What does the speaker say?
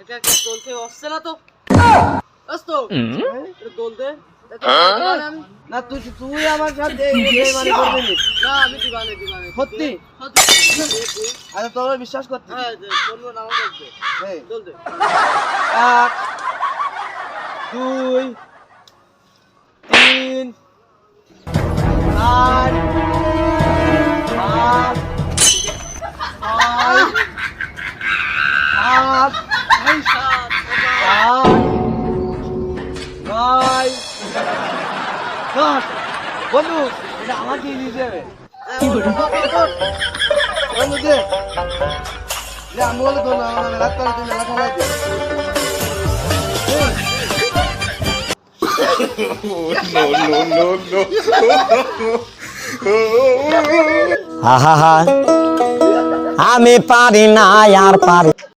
এটা কি দোলতে হচ্ছে না তো? আস্তো এটা দোলতে না তুই আমার সাথে বেইমানি করবি না আমি দিবানে সত্যি আচ্ছা তোর বিশ্বাস করতে হ্যাঁ বলবো না আমার কাছে এই দোলতে 1 2 3 4 5 বন্ধু এটা আমার দিয়ে নিয়ে যাবে বন্ধু দে আমি বলে তো না রাত করে তুই মেলা খেলা আমি পারি না আর পারি